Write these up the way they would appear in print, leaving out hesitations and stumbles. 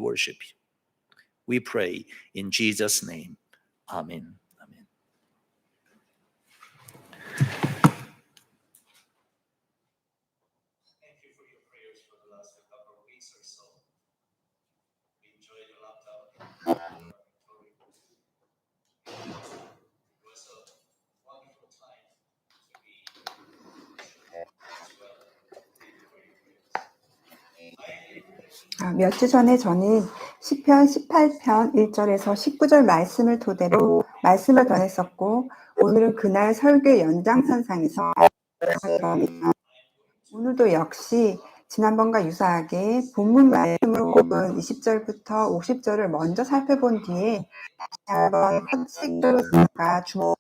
worship you. We pray in Jesus' name. Amen. Amen. Thank you for your prayers for the last couple of weeks or so. We enjoyed a lot of it was a wonderful time to be as well. Thank you for your prayers. 몇 주 전에 저는 시편 18편 1절에서 19절 말씀을 토대로 말씀을 전했었고, 오늘은 그날 설교 연장선상에서 오늘도 역시 지난번과 유사하게 본문 말씀으로 꼽은 20절부터 50절을 먼저 살펴본 뒤에 한번 컨셉으로 주목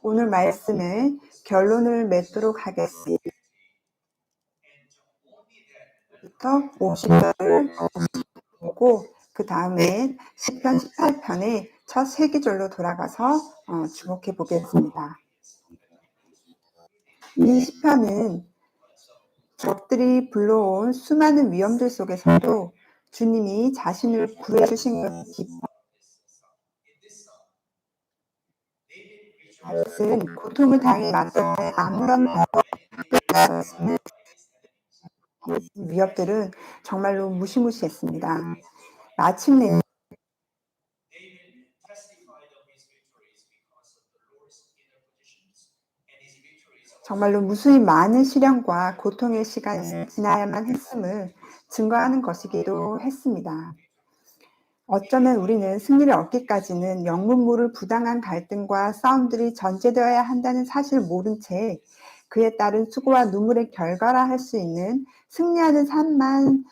오늘 말씀을 결론을 맺도록 하겠습니다. 50절을 보고 그 다음에 시편 18편의 첫 세 구절로 돌아가서 주목해 보겠습니다. 이 시편은 적들이 불러온 수많은 위험들 속에서도 주님이 자신을 구해주신 것을 다윗은 고통을 당해 맞던 아무런 위협들은 정말로 무시무시했습니다. 마침내 정말로 무수히 많은 시련과 고통의 시간이 지나야만 했음을 증거하는 것이기도 했습니다. 어쩌면 우리는 승리를 얻기까지는 영문모를 부당한 갈등과 싸움들이 전제되어야 한다는 사실을 모른 채 그에 따른 수고와 눈물의 결과라 할 수 있는 승리하는 삶만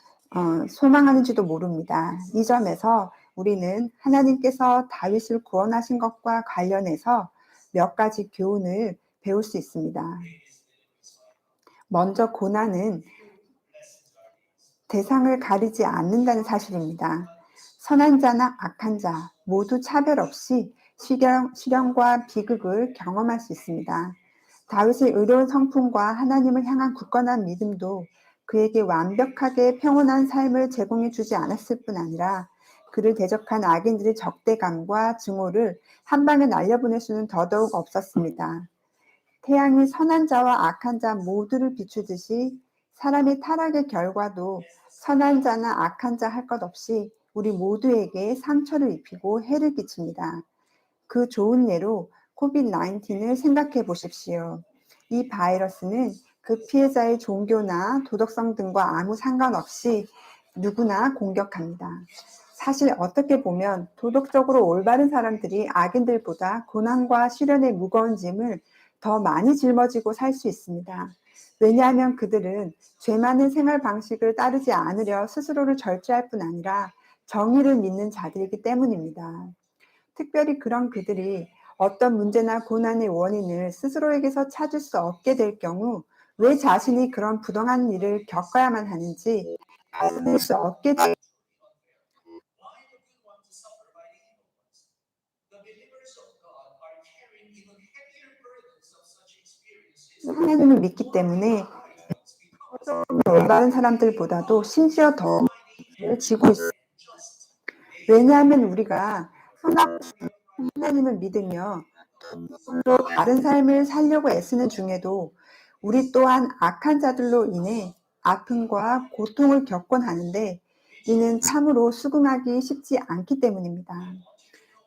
소망하는지도 모릅니다. 이 점에서 우리는 하나님께서 다윗을 구원하신 것과 관련해서 몇 가지 교훈을 배울 수 있습니다. 먼저 고난은 대상을 가리지 않는다는 사실입니다. 선한 자나 악한 자 모두 차별 없이 시련과 비극을 경험할 수 있습니다. 다윗의 의로운 성품과 하나님을 향한 굳건한 믿음도 그에게 완벽하게 평온한 삶을 제공해 주지 않았을 뿐 아니라 그를 대적한 악인들의 적대감과 증오를 한 방에 날려보낼 수는 더더욱 없었습니다. 태양이 선한 자와 악한 자 모두를 비추듯이 사람의 타락의 결과도 선한 자나 악한 자 할 것 없이 우리 모두에게 상처를 입히고 해를 끼칩니다. 그 좋은 예로 코비드-19을 생각해 보십시오. 이 바이러스는 그 피해자의 종교나 도덕성 등과 아무 상관없이 누구나 공격합니다. 사실 어떻게 보면 도덕적으로 올바른 사람들이 악인들보다 고난과 시련의 무거운 짐을 더 많이 짊어지고 살 수 있습니다. 왜냐하면 그들은 죄 많은 생활 방식을 따르지 않으려 스스로를 절제할 뿐 아니라 정의를 믿는 자들이기 때문입니다. 특별히 그런 그들이 어떤 문제나 고난의 원인을 스스로에게서 찾을 수 없게 될 경우 왜 자신이 그런 부당한 일을 겪어야만 하는지 알수 수 없게 될 하나님을 믿기 때문에 올바른 사람들보다도 심지어 더 지고 있습니다. 왜냐하면 우리가 하나님을 믿으며 다른 삶을 살려고 애쓰는 중에도 우리 또한 악한 자들로 인해 아픔과 고통을 겪곤 하는데 이는 참으로 수긍하기 쉽지 않기 때문입니다.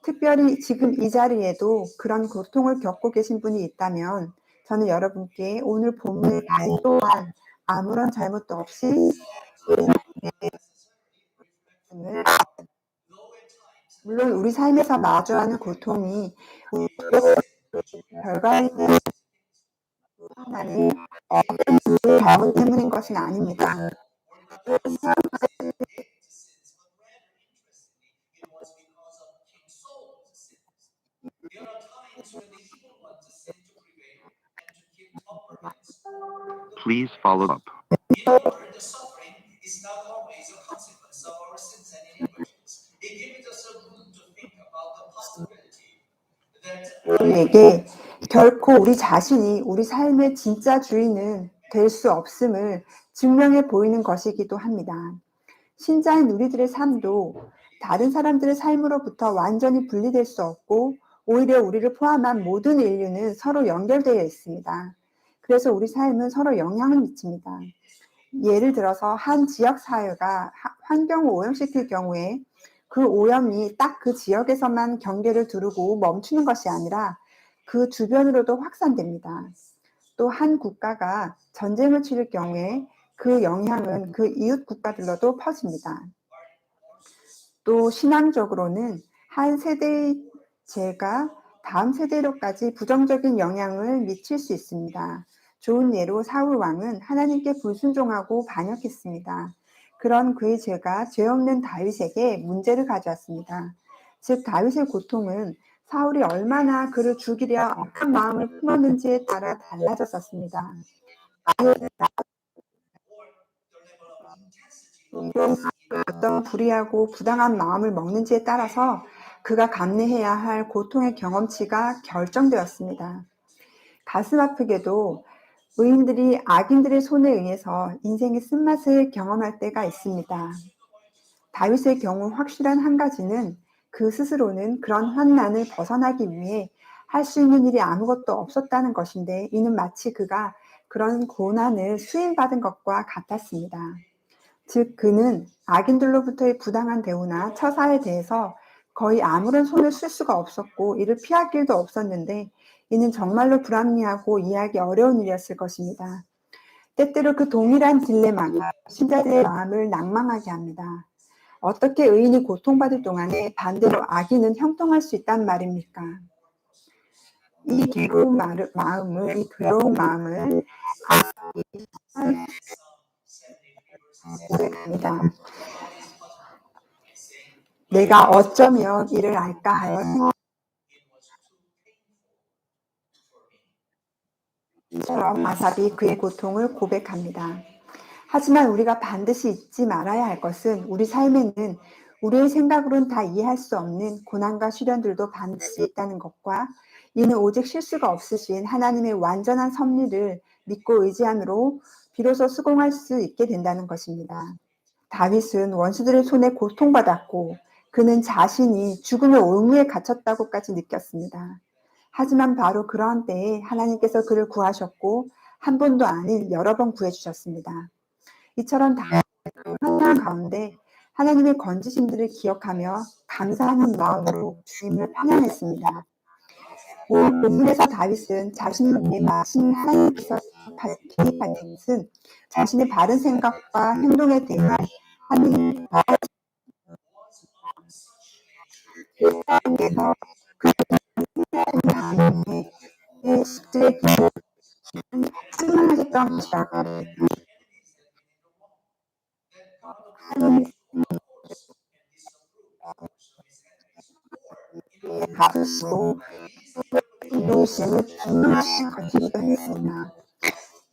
특별히 지금 이 자리에도 그런 고통을 겪고 계신 분이 있다면 저는 여러분께 오늘 본문의 또한 아무런 잘못도 없이 물론 우리 삶에서 마주하는 고통이 결과에는 하나님 어떤 잘못 때문인 것은 아닙니다. Please follow up. The suffering is not always a consequence of our sins and iniquities. It gives us a room to think about the possibility that 우리에게 결코 우리 자신이 우리 삶의 진짜 주인은 될 수 없음을 증명해 보이는 것이기도 합니다. 신자인 우리들의 삶도 다른 사람들의 삶으로부터 완전히 분리될 수 없고 오히려 우리를 포함한 모든 인류는 서로 연결되어 있습니다. 그래서 우리 삶은 서로 영향을 미칩니다. 예를 들어서 한 지역 사회가 환경을 오염시킬 경우에 그 오염이 딱 그 지역에서만 경계를 두르고 멈추는 것이 아니라 그 주변으로도 확산됩니다. 또 한 국가가 전쟁을 치를 경우에 그 영향은 그 이웃 국가들로도 퍼집니다. 또 신앙적으로는 한 세대의 죄가 다음 세대로까지 부정적인 영향을 미칠 수 있습니다. 좋은 예로 사울 왕은 하나님께 불순종하고 반역했습니다. 그런 그의 죄가 죄 없는 다윗에게 문제를 가져왔습니다. 즉 다윗의 고통은 사울이 얼마나 그를 죽이려 악한 마음을 품었는지에 따라 달라졌었습니다. 어떤 불의하고 부당한 마음을 먹는지에 따라서 그가 감내해야 할 고통의 경험치가 결정되었습니다. 가슴 아프게도 의인들이 악인들의 손에 의해서 인생의 쓴맛을 경험할 때가 있습니다. 다윗의 경우 확실한 한 가지는 그 스스로는 그런 환난을 벗어나기 위해 할 수 있는 일이 아무것도 없었다는 것인데 이는 마치 그가 그런 고난을 수행받은 것과 같았습니다. 즉 그는 악인들로부터의 부당한 대우나 처사에 대해서 거의 아무런 손을 쓸 수가 없었고 이를 피할 길도 없었는데 이는 정말로 불합리하고 이해하기 어려운 일이었을 것입니다. 때때로 그 동일한 딜레마가 신자들의 마음을 낭망하게 합니다. 어떻게 의인이 고통받을 동안에 반대로 악인은 형통할 수 있단 말입니까? 이 괴로운 마음을 고백합니다. 내가 어쩌면 이를 알까 하여 생각처럼 아삽이 그의 고통을 고백합니다. 하지만 우리가 반드시 잊지 말아야 할 것은 우리 삶에는 우리의 생각으로는 다 이해할 수 없는 고난과 시련들도 반드시 있다는 것과 이는 오직 실수가 없으신 하나님의 완전한 섭리를 믿고 의지함으로 비로소 수긍할 수 있게 된다는 것입니다. 다윗은 원수들의 손에 고통받았고 그는 자신이 죽음의 올무에 갇혔다고까지 느꼈습니다. 하지만 바로 그러한 때에 하나님께서 그를 구하셨고 한 번도 아닌 여러 번 구해주셨습니다. 이처럼 환난 가운데 하나님의 건지심들을 기억하며 감사하는 마음으로 주님을 찬양했습니다. 오늘 본문에서 다윗은 자신을 위해 마침 하나님께서 개입한 것은 자신의 바른 생각과 행동에 대한 하나님께서 그의 숙제에 충만하셨던 것이라고 가르치고 이루심을 분명하신 것이기도 했습니다.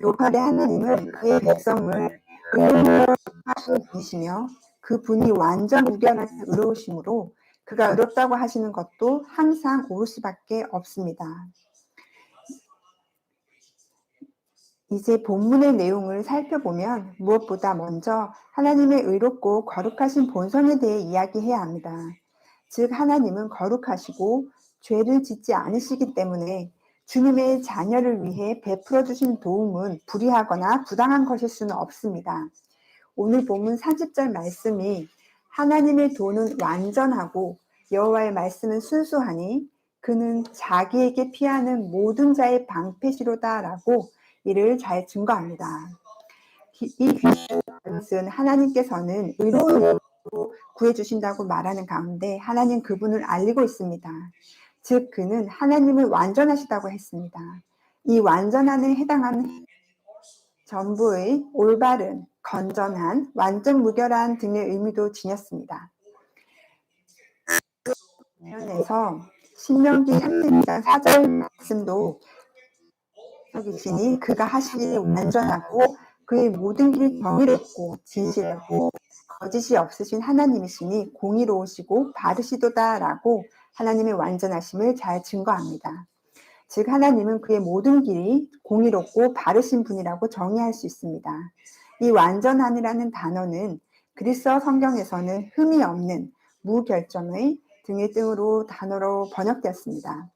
요팔의 하나님은 그의 백성을 의로움으로 하시는 분이시며 그 분이 완전 무결하신 의로우심으로 그가 의롭다고 하시는 것도 항상 옳을 수밖에 없습니다. 이제 본문의 내용을 살펴보면 무엇보다 먼저 하나님의 의롭고 거룩하신 본성에 대해 이야기해야 합니다. 즉 하나님은 거룩하시고 죄를 짓지 않으시기 때문에 주님의 자녀를 위해 베풀어 주신 도움은 불의하거나 부당한 것일 수는 없습니다. 오늘 본문 30절 말씀이 하나님의 도는 완전하고 여호와의 말씀은 순수하니 그는 자기에게 피하는 모든 자의 방패시로다라고 이를 잘 증거합니다. 이 것은 하나님께서는 의로운 영으로 구해주신다고 말하는 가운데 하나님 그분을 알리고 있습니다. 즉 그는 하나님을 완전하시다고 했습니다. 이 완전함에 해당하는 전부의 올바른, 건전한, 완전 무결한 등의 의미도 지녔습니다. 면에서 신명기 32장 4절 말씀도 여기시니 그가 하시기를 완전하고 그의 모든 길이 정의롭고 진실하고 거짓이 없으신 하나님이시니 공의로우시고 바르시도다라고 하나님의 완전하심을 잘 증거합니다. 즉 하나님은 그의 모든 길이 공의롭고 바르신 분이라고 정의할 수 있습니다. 이 완전함이라는 단어는 그리스어 성경에서는 흠이 없는, 무결점의 등의 등으로 단어로 번역되었습니다.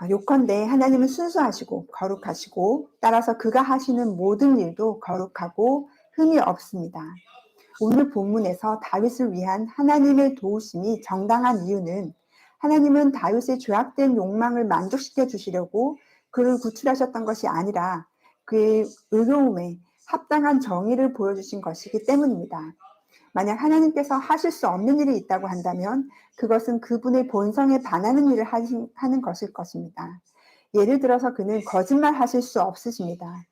요컨대 하나님은 순수하시고 거룩하시고 따라서 그가 하시는 모든 일도 거룩하고 흠이 없습니다. 오늘 본문에서 다윗을 위한 하나님의 도우심이 정당한 이유는 하나님은 다윗의 죄악된 욕망을 만족시켜 주시려고 그를 구출하셨던 것이 아니라 그의 의로움에 합당한 정의를 보여주신 것이기 때문입니다. 만약 하나님께서 하실 수 없는 일이 있다고 한다면 그것은 그분의 본성에 반하는 일을 하는 것일 것입니다. 예를 들어서 그는 거짓말 하실 수 없으십니다.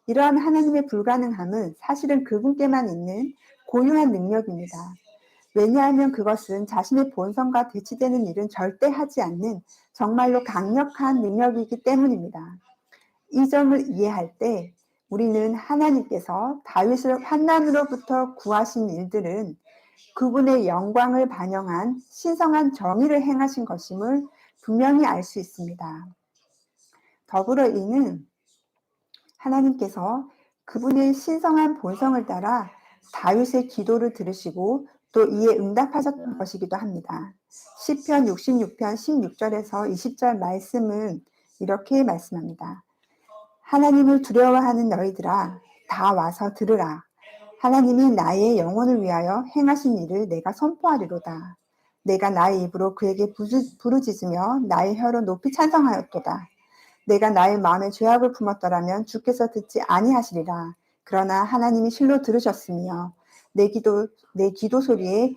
이러한 하나님의 불가능함은 사실은 그분께만 있는 고유한 능력입니다. 왜냐하면 그것은 자신의 본성과 대치되는 일은 절대 하지 않는 정말로 강력한 능력이기 때문입니다. 이 점을 이해할 때 우리는 하나님께서 다윗을 환난으로부터 구하신 일들은 그분의 영광을 반영한 신성한 정의를 행하신 것임을 분명히 알 수 있습니다. 더불어 이는 하나님께서 그분의 신성한 본성을 따라 다윗의 기도를 들으시고 또 이에 응답하셨던 것이기도 합니다. 시편 66편 16절에서 20절 말씀은 이렇게 말씀합니다. 하나님을 두려워하는 너희들아 다 와서 들으라. 하나님이 나의 영혼을 위하여 행하신 일을 내가 선포하리로다. 내가 나의 입으로 그에게 부르짖으며 나의 혀로 높이 찬송하였도다. 내가 나의 마음에 죄악을 품었더라면 주께서 듣지 아니하시리라. 그러나 하나님이 실로 들으셨으며 내 기도 소리에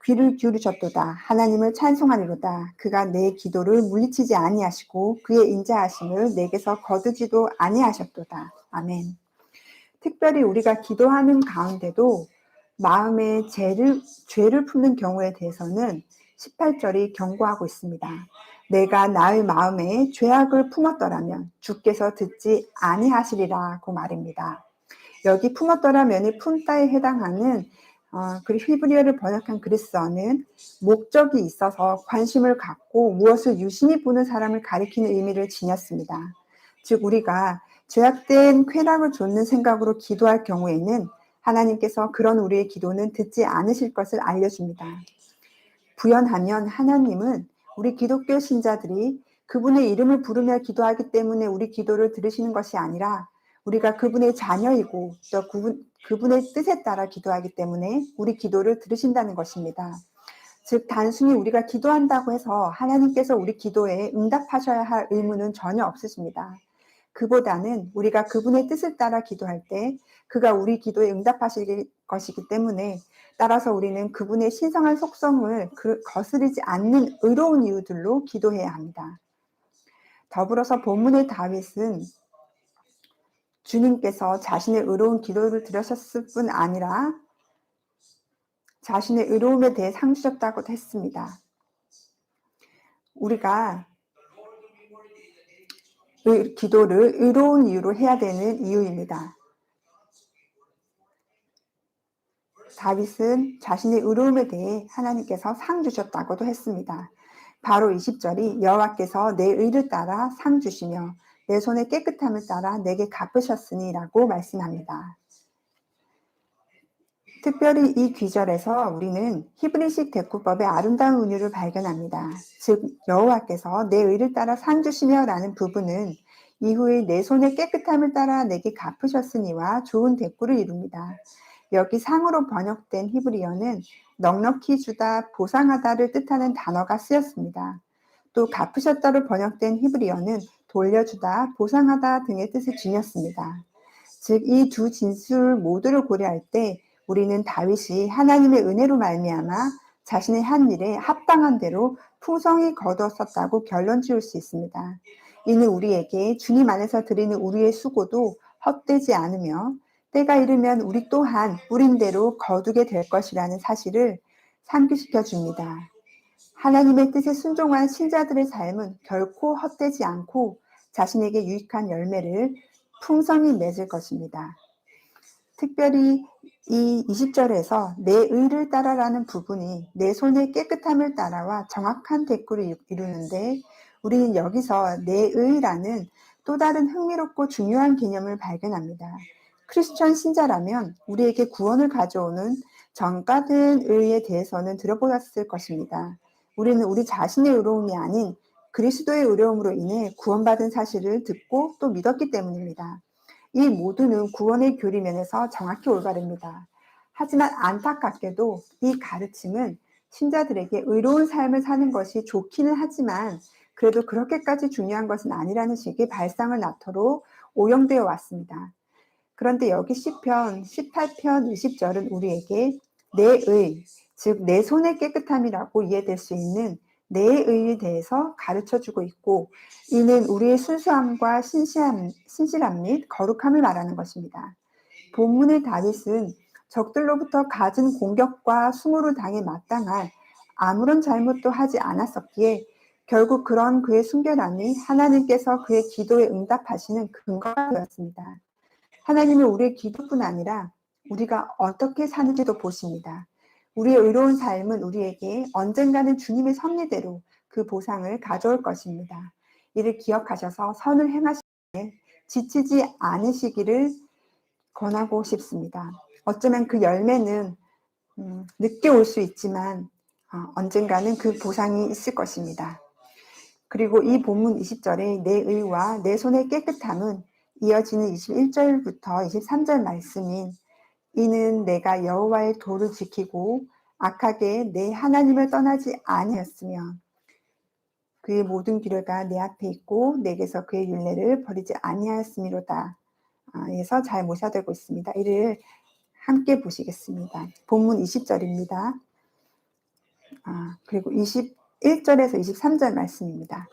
귀를 기울이셨도다. 하나님을 찬송하리로다. 그가 내 기도를 물리치지 아니하시고 그의 인자하심을 내게서 거두지도 아니하셨도다. 아멘. 특별히 우리가 기도하는 가운데도 마음에 죄를 품는 경우에 대해서는 18절이 경고하고 있습니다. 내가 나의 마음에 죄악을 품었더라면 주께서 듣지 아니하시리라고 말입니다. 여기 품었더라면이 품다에 해당하는 그리고 히브리어를 번역한 그리스어는 목적이 있어서 관심을 갖고 무엇을 유심히 보는 사람을 가리키는 의미를 지녔습니다. 즉 우리가 죄악된 쾌락을 좇는 생각으로 기도할 경우에는 하나님께서 그런 우리의 기도는 듣지 않으실 것을 알려줍니다. 부연하면 하나님은 우리 기독교 신자들이 그분의 이름을 부르며 기도하기 때문에 우리 기도를 들으시는 것이 아니라 우리가 그분의 자녀이고 또 그분의 뜻에 따라 기도하기 때문에 우리 기도를 들으신다는 것입니다. 즉 단순히 우리가 기도한다고 해서 하나님께서 우리 기도에 응답하셔야 할 의무는 전혀 없으십니다. 그보다는 우리가 그분의 뜻을 따라 기도할 때 그가 우리 기도에 응답하실 것이기 때문에 따라서 우리는 그분의 신성한 속성을 거스르지 않는 의로운 이유들로 기도해야 합니다. 더불어서 본문의 다윗은 주님께서 자신의 의로운 기도를 들으셨을 뿐 아니라 자신의 의로움에 대해 상 주셨다고 했습니다. 우리가 기도를 의로운 이유로 해야 되는 이유입니다. 다윗은 자신의 의로움에 대해 하나님께서 상 주셨다고도 했습니다. 바로 20절이 여호와께서 내 의를 따라 상 주시며 내 손의 깨끗함을 따라 내게 갚으셨으니 라고 말씀합니다. 특별히 이 귀절에서 우리는 히브리식 대꾸법의 아름다운 은유를 발견합니다. 즉 여호와께서 내 의를 따라 상 주시며 라는 부분은 이후에 내 손의 깨끗함을 따라 내게 갚으셨으니와 좋은 대꾸를 이룹니다. 여기 상으로 번역된 히브리어는 넉넉히 주다, 보상하다를 뜻하는 단어가 쓰였습니다. 또 갚으셨다로 번역된 히브리어는 돌려주다, 보상하다 등의 뜻을 지녔습니다. 즉 이 두 진술 모두를 고려할 때 우리는 다윗이 하나님의 은혜로 말미암아 자신의 한 일에 합당한 대로 풍성히 거두었다고 결론 지을 수 있습니다. 이는 우리에게 주님 안에서 드리는 우리의 수고도 헛되지 않으며 때가 이르면 우리 또한 뿌린대로 거두게 될 것이라는 사실을 상기시켜 줍니다. 하나님의 뜻에 순종한 신자들의 삶은 결코 헛되지 않고 자신에게 유익한 열매를 풍성히 맺을 것입니다. 특별히 이 20절에서 내 의를 따라라는 부분이 내 손의 깨끗함을 따라와 정확한 대꾸를 이루는데 우리는 여기서 내 의라는 또 다른 흥미롭고 중요한 개념을 발견합니다. 크리스천 신자라면 우리에게 구원을 가져오는 정받은 의에 대해서는 들어보았을 것입니다. 우리는 우리 자신의 의로움이 아닌 그리스도의 의로움으로 인해 구원받은 사실을 듣고 또 믿었기 때문입니다. 이 모두는 구원의 교리면에서 정확히 올바릅니다. 하지만 안타깝게도 이 가르침은 신자들에게 의로운 삶을 사는 것이 좋기는 하지만 그래도 그렇게까지 중요한 것은 아니라는 식의 발상을 낳도록 오용되어 왔습니다. 그런데 여기 시편 18편 20절은 우리에게 내 의, 즉 내 손의 깨끗함이라고 이해될 수 있는 내 의에 대해서 가르쳐주고 있고 이는 우리의 순수함과 신실함 및 거룩함을 말하는 것입니다. 본문의 다윗은 적들로부터 갖은 공격과 수모를 당해 마땅할 아무런 잘못도 하지 않았었기에 결국 그런 그의 순결함이 하나님께서 그의 기도에 응답하시는 근거가 되었습니다. 하나님은 우리의 기도뿐 아니라 우리가 어떻게 사는지도 보십니다. 우리의 의로운 삶은 우리에게 언젠가는 주님의 섭리대로 그 보상을 가져올 것입니다. 이를 기억하셔서 선을 행하시되 지치지 않으시기를 권하고 싶습니다. 어쩌면 그 열매는 늦게 올 수 있지만 언젠가는 그 보상이 있을 것입니다. 그리고 이 본문 20절에 내 의와 내 손의 깨끗함은 이어지는 21절부터 23절 말씀인 이는 내가 여호와의 도를 지키고 악하게 내 하나님을 떠나지 아니하였으며 그의 모든 규례가 내 앞에 있고 내게서 그의 율례를 버리지 아니하였음이로다. 에서 잘 모셔되고 있습니다. 이를 함께 보시겠습니다. 본문 20절입니다. 그리고 21절에서 23절 말씀입니다.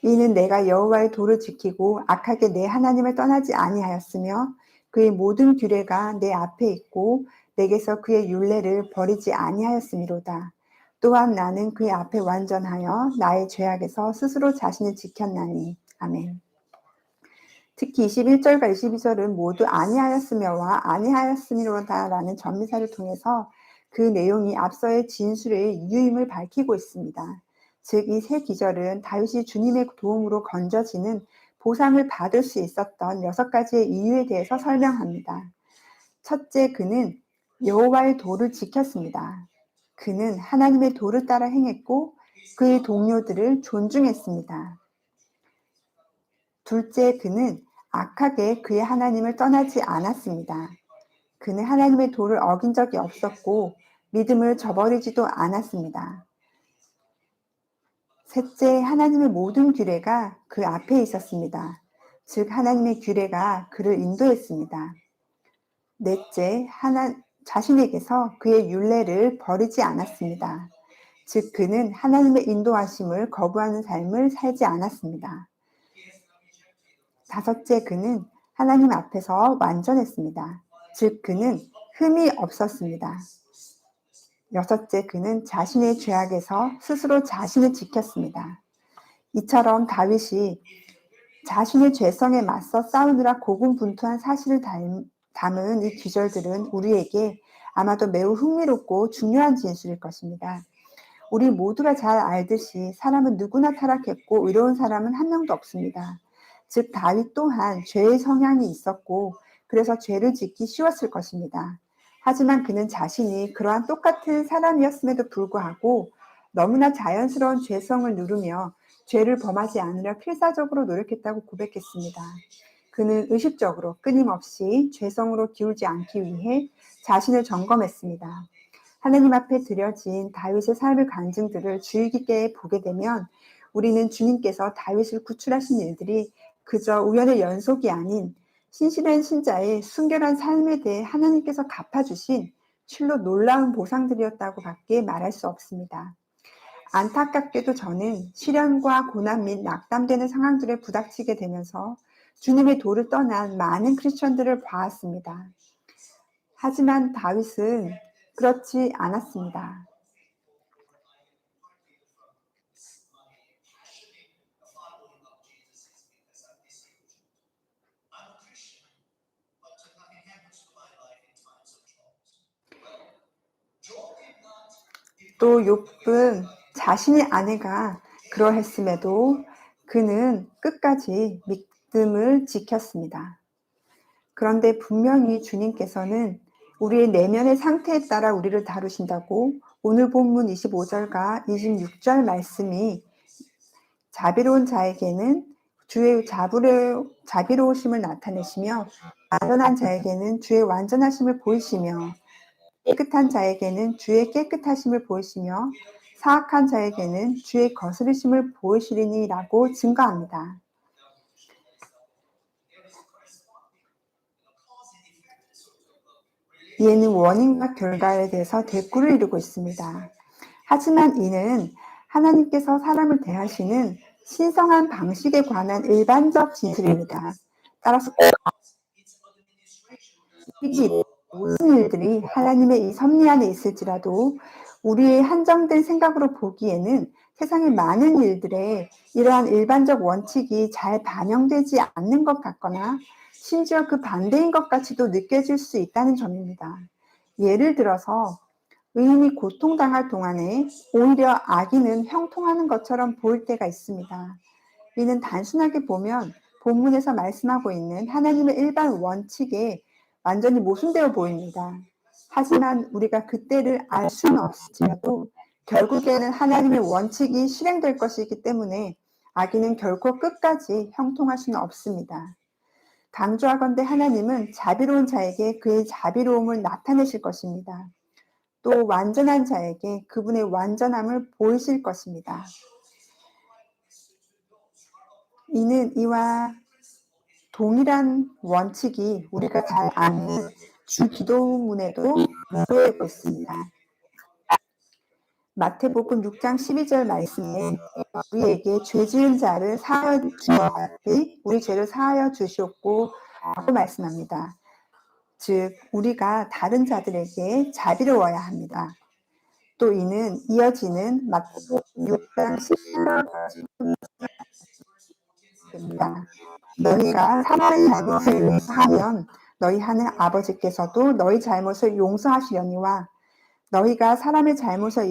이는 내가 여호와의 도를 지키고 악하게 내 하나님을 떠나지 아니하였으며 그의 모든 규례가 내 앞에 있고 내게서 그의 율례를 버리지 아니하였음이로다. 또한 나는 그의 앞에 완전하여 나의 죄악에서 스스로 자신을 지켰나니. 아멘. 특히 21절과 22절은 모두 아니하였으며와 아니하였음이로다라는 전미사를 통해서 그 내용이 앞서의 진술의 유임을 밝히고 있습니다. 즉, 이 세 기절은 다윗이 주님의 도움으로 건져지는 보상을 받을 수 있었던 6가지의 이유에 대해서 설명합니다. 첫째, 그는 여호와의 도를 지켰습니다. 그는 하나님의 도를 따라 행했고 그의 동료들을 존중했습니다. 둘째, 그는 악하게 그의 하나님을 떠나지 않았습니다. 그는 하나님의 도를 어긴 적이 없었고 믿음을 저버리지도 않았습니다. 셋째, 하나님의 모든 규례가 그 앞에 있었습니다. 즉, 하나님의 규례가 그를 인도했습니다. 넷째, 자신에게서 그의 율례를 버리지 않았습니다. 즉, 그는 하나님의 인도하심을 거부하는 삶을 살지 않았습니다. 다섯째, 그는 하나님 앞에서 완전했습니다. 즉, 그는 흠이 없었습니다. 여섯째, 그는 자신의 죄악에서 스스로 자신을 지켰습니다. 이처럼 다윗이 자신의 죄성에 맞서 싸우느라 고군분투한 사실을 담은 이 기절들은 우리에게 아마도 매우 흥미롭고 중요한 진술일 것입니다. 우리 모두가 잘 알듯이 사람은 누구나 타락했고 의로운 사람은 한 명도 없습니다. 즉 다윗 또한 죄의 성향이 있었고 그래서 죄를 짓기 쉬웠을 것입니다. 하지만 그는 자신이 그러한 똑같은 사람이었음에도 불구하고 너무나 자연스러운 죄성을 누르며 죄를 범하지 않으려 필사적으로 노력했다고 고백했습니다. 그는 의식적으로 끊임없이 죄성으로 기울지 않기 위해 자신을 점검했습니다. 하나님 앞에 드려진 다윗의 삶의 간증들을 주의 깊게 보게 되면 우리는 주님께서 다윗을 구출하신 일들이 그저 우연의 연속이 아닌 신실한 신자의 순결한 삶에 대해 하나님께서 갚아주신 실로 놀라운 보상들이었다고 밖에 말할 수 없습니다. 안타깝게도 저는 시련과 고난 및 낙담되는 상황들에 부닥치게 되면서 주님의 도를 떠난 많은 크리스천들을 보았습니다. 하지만 다윗은 그렇지 않았습니다. 또 욥은 자신의 아내가 그러했음에도 그는 끝까지 믿음을 지켰습니다. 그런데 분명히 주님께서는 우리의 내면의 상태에 따라 우리를 다루신다고 오늘 본문 25절과 26절 말씀이 자비로운 자에게는 주의 자비로우심을 나타내시며 완전한 자에게는 주의 완전하심을 보이시며 깨끗한 자에게는 주의 깨끗하심을 보이시며 사악한 자에게는 주의 거스르심을 보이시리니라고 증거합니다. 이에는 원인과 결과에 대해서 대꾸를 이루고 있습니다. 하지만 이는 하나님께서 사람을 대하시는 신성한 방식에 관한 일반적 진술입니다. 따라서 모든 일들이 하나님의 이 섭리 안에 있을지라도 우리의 한정된 생각으로 보기에는 세상의 많은 일들에 이러한 일반적 원칙이 잘 반영되지 않는 것 같거나 심지어 그 반대인 것 같이도 느껴질 수 있다는 점입니다. 예를 들어서 의인이 고통당할 동안에 오히려 악인은 형통하는 것처럼 보일 때가 있습니다. 이는 단순하게 보면 본문에서 말씀하고 있는 하나님의 일반 원칙에 완전히 모순되어 보입니다. 하지만 우리가 그때를 알 수는 없을지라도 결국에는 하나님의 원칙이 실행될 것이기 때문에 악인은 결코 끝까지 형통할 수는 없습니다. 강조하건대 하나님은 자비로운 자에게 그의 자비로움을 나타내실 것입니다. 또 완전한 자에게 그분의 완전함을 보이실 것입니다. 이는 이와 동일한 원칙이 우리가 잘 아는 주 기도문에도 묘사되고 있습니다. 마태복음 6장 12절 말씀에 우리에게 죄 지은 자를 사하여 주었듯이 우리 죄를 사하여 주시옵고 라고 말씀합니다. 즉 우리가 다른 자들에게 자비로워야 합니다. 또 이는 이어지는 마태복음 6장 10절입니다. 너희가 사람의 잘못을 용서하면 너희 하는 아버지께서도 너희 잘못을 용서하시려니와 너희가 사람의 잘못을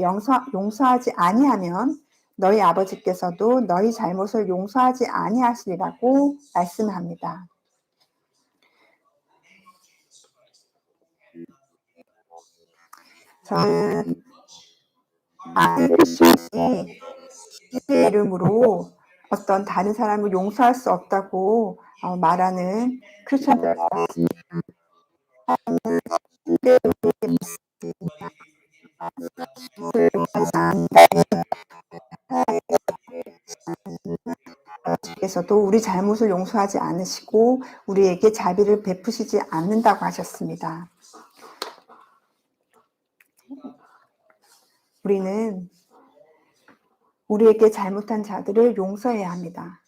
용서하지 아니하면 너희 아버지께서도 너희 잘못을 용서하지 아니하시리라고 말씀합니다. 저는 크리스천이 주의 이름으로 어떤 다른 사람을 용서할 수 없다고 말하는 크리스천들 께서도 우리 잘못을 용서하지 않으시고 우리에게 자비를 베푸시지 않는다고 하셨습니다. 우리는 우리에게 잘못한 자들을 용서해야 합니다.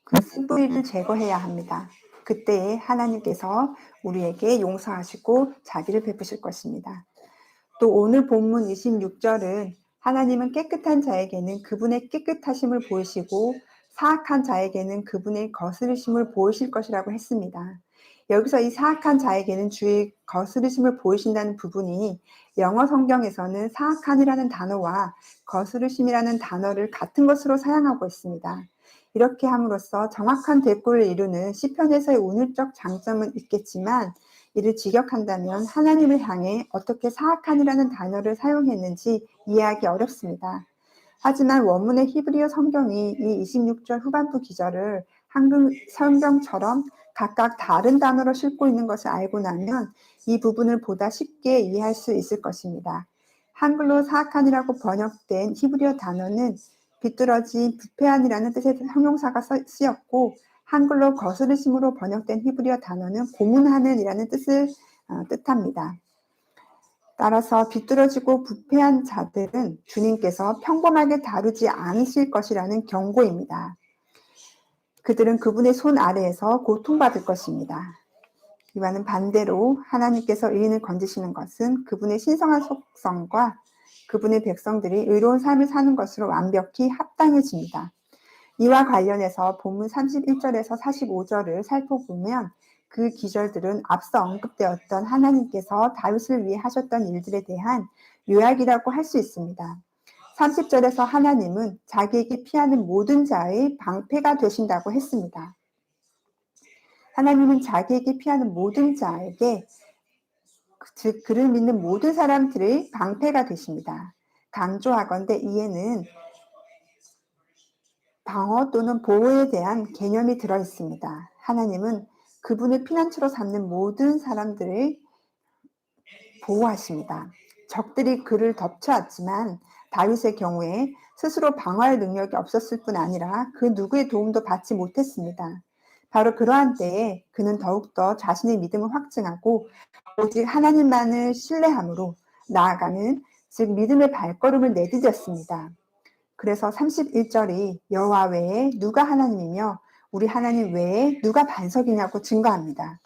그 쓴뿌리를 제거해야 합니다. 그때에 하나님께서 우리에게 용서하시고 자비를 베푸실 것입니다. 또 오늘 본문 26절은 하나님은 깨끗한 자에게는 그분의 깨끗하심을 보이시고 사악한 자에게는 그분의 거스르심을 보이실 것이라고 했습니다. 여기서 이 사악한 자에게는 주의 거스르심을 보이신다는 부분이 영어 성경에서는 사악한이라는 단어와 거스르심이라는 단어를 같은 것으로 사용하고 있습니다. 이렇게 함으로써 정확한 대꾸를 이루는 시편에서의 운율적 장점은 있겠지만 이를 직역한다면 하나님을 향해 어떻게 사악한이라는 단어를 사용했는지 이해하기 어렵습니다. 하지만 원문의 히브리어 성경이 이 26절 후반부 기절을 한글 성경처럼 각각 다른 단어로 싣고 있는 것을 알고 나면 이 부분을 보다 쉽게 이해할 수 있을 것입니다. 한글로 사악한이라고 번역된 히브리어 단어는 비뚤어진 부패한이라는 뜻의 형용사가 쓰였고 한글로 거스르심으로 번역된 히브리어 단어는 고문하는이라는 뜻을 뜻합니다. 따라서 비뚤어지고 부패한 자들은 주님께서 평범하게 다루지 않으실 것이라는 경고입니다. 그들은 그분의 손 아래에서 고통받을 것입니다. 이와는 반대로 하나님께서 의인을 건지시는 것은 그분의 신성한 속성과 그분의 백성들이 의로운 삶을 사는 것으로 완벽히 합당해집니다. 이와 관련해서 본문 31절에서 45절을 살펴보면 그 기절들은 앞서 언급되었던 하나님께서 다윗을 위해 하셨던 일들에 대한 요약이라고 할 수 있습니다. 30절에서 하나님은 자기에게 피하는 모든 자의 방패가 되신다고 했습니다. 하나님은 자기에게 피하는 모든 자에게, 즉 그를 믿는 모든 사람들의 방패가 되십니다. 강조하건대 이에는 방어 또는 보호에 대한 개념이 들어 있습니다. 하나님은 그분을 피난처로 삼는 모든 사람들을 보호하십니다. 적들이 그를 덮쳐왔지만 다윗의 경우에 스스로 방어할 능력이 없었을 뿐 아니라 그 누구의 도움도 받지 못했습니다. 바로 그러한 때에 그는 더욱더 자신의 믿음을 확증하고 오직 하나님만을 신뢰함으로 나아가는, 즉 믿음의 발걸음을 내디뎠습니다. 그래서 31절이 여호와 외에 누가 하나님이며 우리 하나님 외에 누가 반석이냐고 증거합니다.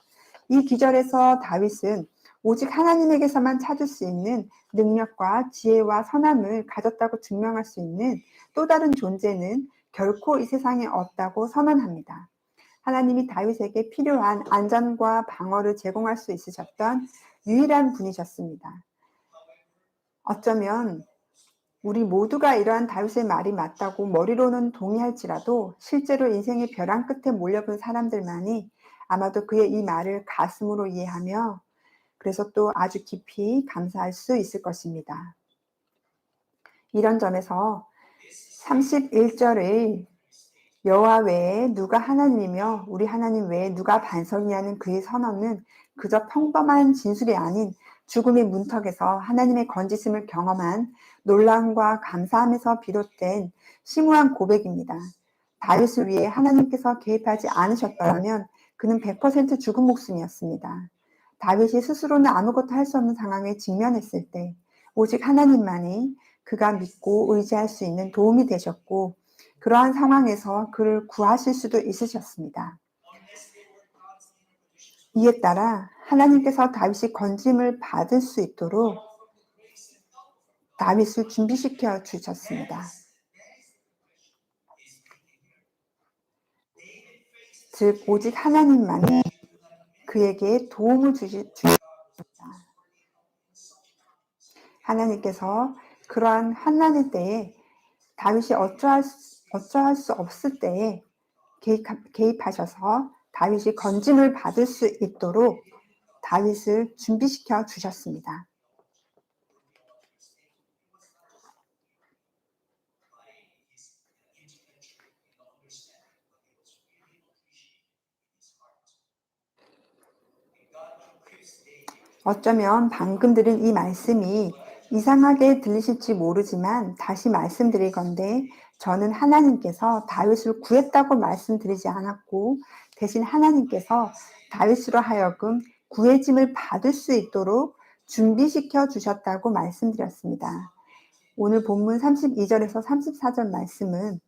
이 기절에서 다윗은 오직 하나님에게서만 찾을 수 있는 능력과 지혜와 선함을 가졌다고 증명할 수 있는 또 다른 존재는 결코 이 세상에 없다고 선언합니다. 하나님이 다윗에게 필요한 안전과 방어를 제공할 수 있으셨던 유일한 분이셨습니다. 어쩌면 우리 모두가 이러한 다윗의 말이 맞다고 머리로는 동의할지라도 실제로 인생의 벼랑 끝에 몰려본 사람들만이 아마도 그의 이 말을 가슴으로 이해하며 그래서 또 아주 깊이 감사할 수 있을 것입니다. 이런 점에서 31절의 여호와 외에 누가 하나님이며 우리 하나님 외에 누가 반석이냐는 그의 선언은 그저 평범한 진술이 아닌 죽음의 문턱에서 하나님의 건지심을 경험한 놀라움과 감사함에서 비롯된 심오한 고백입니다. 다윗을 위해 하나님께서 개입하지 않으셨더라면 그는 100% 죽은 목숨이었습니다. 다윗이 스스로는 아무것도 할 수 없는 상황에 직면했을 때 오직 하나님만이 그가 믿고 의지할 수 있는 도움이 되셨고 그러한 상황에서 그를 구하실 수도 있으셨습니다. 이에 따라 하나님께서 다윗이 건짐을 받을 수 있도록 다윗을 준비시켜 주셨습니다. 즉 오직 하나님만이 그에게 도움을 주셨습니다. 하나님께서 그러한 환난의 때에 다윗이 어쩌할 수 없을 때에 개입하셔서 다윗이 건짐을 받을 수 있도록 다윗을 준비시켜 주셨습니다. 어쩌면 방금 들은 이 말씀이 이상하게 들리실지 모르지만 다시 말씀드릴 건데 저는 하나님께서 다윗을 구했다고 말씀드리지 않았고 대신 하나님께서 다윗으로 하여금 구해짐을 받을 수 있도록 준비시켜 주셨다고 말씀드렸습니다. 오늘 본문 32절에서 34절 말씀은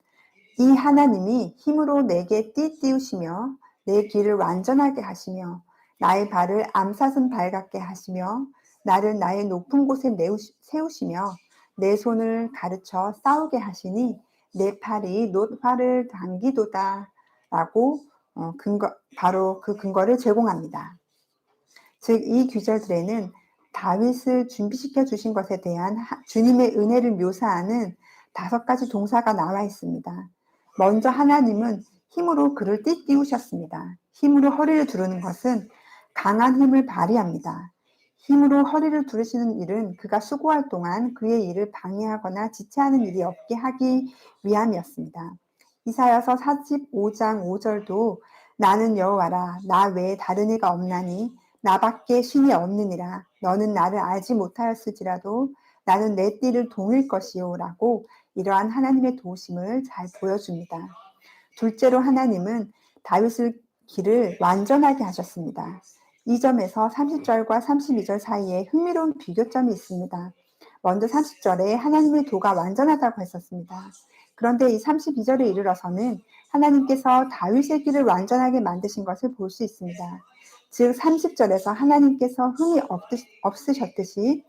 이 하나님이 힘으로 내게 띠띠우시며 내 길을 완전하게 하시며 나의 발을 암사슴 발 같게 하시며 나를 나의 높은 곳에 세우시며 내 손을 가르쳐 싸우게 하시니 내 팔이 놋활을 당기도다 라고 바로 그 근거를 제공합니다. 즉 이 구절들에는 다윗을 준비시켜 주신 것에 대한 주님의 은혜를 묘사하는 5가지 동사가 나와 있습니다. 먼저 하나님은 힘으로 그를 띠띠우셨습니다. 힘으로 허리를 두르는 것은 강한 힘을 발휘합니다. 힘으로 허리를 두르시는 일은 그가 수고할 동안 그의 일을 방해하거나 지체하는 일이 없게 하기 위함이었습니다. 이사야서 45장 5절도 나는 여호와라 나 외에 다른 이가 없나니 나밖에 신이 없느니라 너는 나를 알지 못하였을지라도 나는 내 띠를 동일 것이요 라고 이러한 하나님의 도우심을 잘 보여줍니다. 둘째로 하나님은 다윗의 길을 완전하게 하셨습니다. 이 점에서 30절과 32절 사이에 흥미로운 비교점이 있습니다. 먼저 30절에 하나님의 도가 완전하다고 했었습니다. 그런데 이 32절에 이르러서는 하나님께서 다윗의 길을 완전하게 만드신 것을 볼 수 있습니다. 즉 30절에서 하나님께서 흠이 없으셨듯이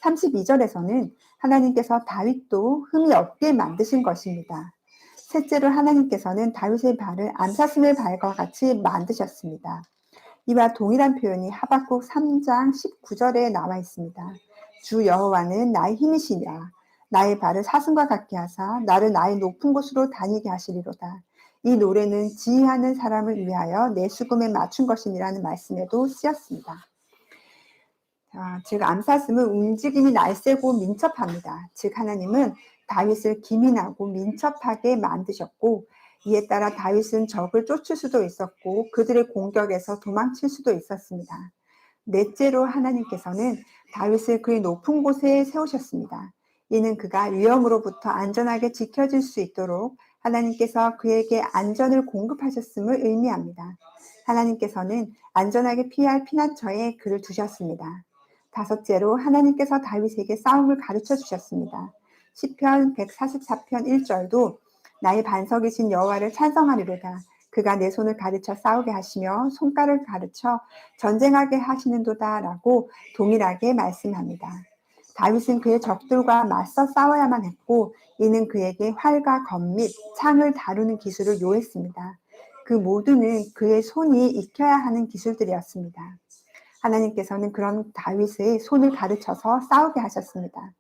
32절에서는 하나님께서 다윗도 흠이 없게 만드신 것입니다. 셋째로 하나님께서는 다윗의 발을 암사슴의 발과 같이 만드셨습니다. 이와 동일한 표현이 하박국 3장 19절에 나와 있습니다. 주 여호와는 나의 힘이시냐 나의 발을 사슴과 같게 하사 나를 나의 높은 곳으로 다니게 하시리로다. 이 노래는 지휘하는 사람을 위하여 내 수금에 맞춘 것이니라는 말씀에도 쓰였습니다. 즉 암사슴은 움직임이 날쌔고 민첩합니다. 즉 하나님은 다윗을 기민하고 민첩하게 만드셨고 이에 따라 다윗은 적을 쫓을 수도 있었고 그들의 공격에서 도망칠 수도 있었습니다. 넷째로 하나님께서는 다윗을 그의 높은 곳에 세우셨습니다. 이는 그가 위험으로부터 안전하게 지켜질 수 있도록 하나님께서 그에게 안전을 공급하셨음을 의미합니다. 하나님께서는 안전하게 피할 피난처에 그를 두셨습니다. 다섯째로 하나님께서 다윗에게 싸움을 가르쳐 주셨습니다. 시편 144편 1절도 나의 반석이신 여호와를 찬송하리로다. 그가 내 손을 가르쳐 싸우게 하시며 손가락을 가르쳐 전쟁하게 하시는도다 라고 동일하게 말씀합니다. 다윗은 그의 적들과 맞서 싸워야만 했고 이는 그에게 활과 검 및 창을 다루는 기술을 요했습니다. 그 모두는 그의 손이 익혀야 하는 기술들이었습니다. 하나님께서는 그런 다윗의 손을 가르쳐서 싸우게 하셨습니다.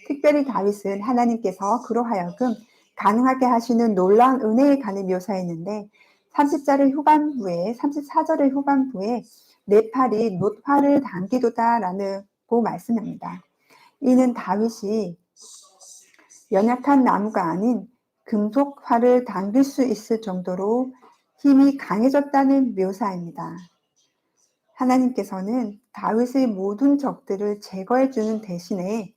특별히 다윗은 하나님께서 그로 하여금 가능하게 하시는 놀라운 은혜에 관해 묘사했는데 30절의 후반부에 34절의 후반부에 내 팔이 놋활을 당기도다라고 말씀합니다. 이는 다윗이 연약한 나무가 아닌 금속활을 당길 수 있을 정도로 힘이 강해졌다는 묘사입니다. 하나님께서는 다윗의 모든 적들을 제거해 주는 대신에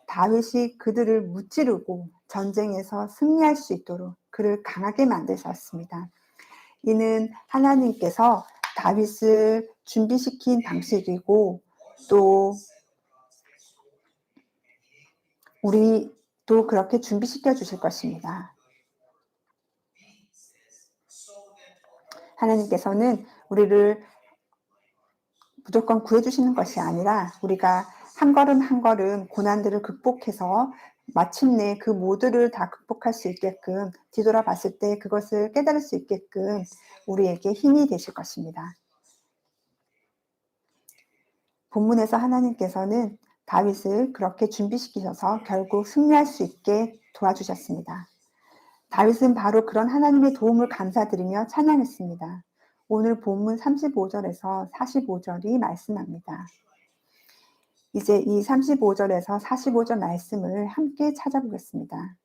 다윗이 그들을 무찌르고 전쟁에서 승리할 수 있도록 그를 강하게 만드셨습니다. 이는 하나님께서 다윗을 준비시킨 방식이고 또 우리도 그렇게 준비시켜 주실 것입니다. 하나님께서는 우리를 무조건 구해주시는 것이 아니라 우리가 한 걸음 한 걸음 고난들을 극복해서 마침내 그 모두를 다 극복할 수 있게끔 뒤돌아봤을 때 그것을 깨달을 수 있게끔 우리에게 힘이 되실 것입니다. 본문에서 하나님께서는 다윗을 그렇게 준비시키셔서 결국 승리할 수 있게 도와주셨습니다. 다윗은 바로 그런 하나님의 도움을 감사드리며 찬양했습니다. 오늘 본문 35절에서 45절이 말씀합니다. 이제 이 35절에서 45절 말씀을 함께 찾아보겠습니다.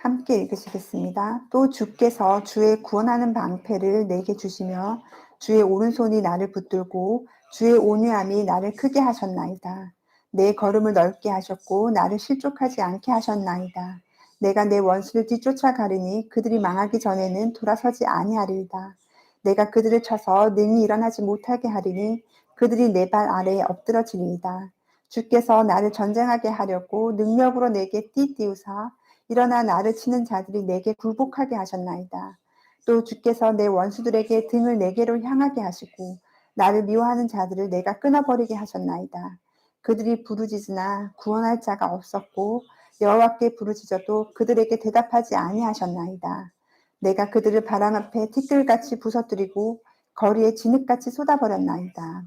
함께 읽으시겠습니다. 또 주께서 주의 구원하는 방패를 내게 주시며 주의 오른손이 나를 붙들고 주의 온유함이 나를 크게 하셨나이다. 내 걸음을 넓게 하셨고 나를 실족하지 않게 하셨나이다. 내가 내 원수를 뒤쫓아가리니 그들이 망하기 전에는 돌아서지 아니하리이다. 내가 그들을 쳐서 능히 일어나지 못하게 하리니 그들이 내 발 아래에 엎드러지리이다. 주께서 나를 전쟁하게 하려고 능력으로 내게 띠띠우사 일어나 나를 치는 자들이 내게 굴복하게 하셨나이다. 또 주께서 내 원수들에게 등을 내게로 향하게 하시고 나를 미워하는 자들을 내가 끊어버리게 하셨나이다. 그들이 부르짖으나 구원할 자가 없었고 여호와께 부르짖어도 그들에게 대답하지 아니하셨나이다. 내가 그들을 바람 앞에 티끌같이 부서뜨리고 거리에 진흙같이 쏟아버렸나이다.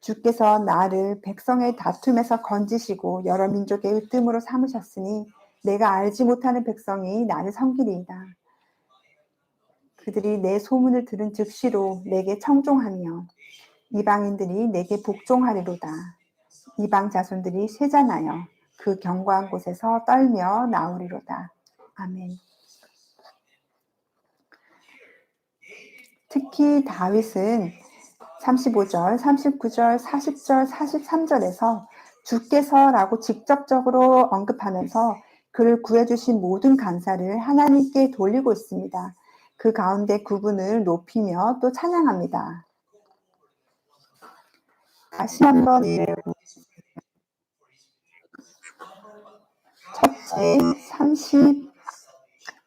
주께서 나를 백성의 다툼에서 건지시고 여러 민족의 으뜸으로 삼으셨으니 내가 알지 못하는 백성이 나를 섬기리이다. 그들이 내 소문을 들은 즉시로 내게 청종하며 이방인들이 내게 복종하리로다. 이방 자손들이 쇠잔하여 그 견고한 곳에서 떨며 나오리로다. 아멘. 특히 다윗은 35절, 39절, 40절, 43절에서 주께서라고 직접적으로 언급하면서 그를 구해주신 모든 감사를 하나님께 돌리고 있습니다. 그 가운데 그분을 높이며 또 찬양합니다. 다시 한번 첫째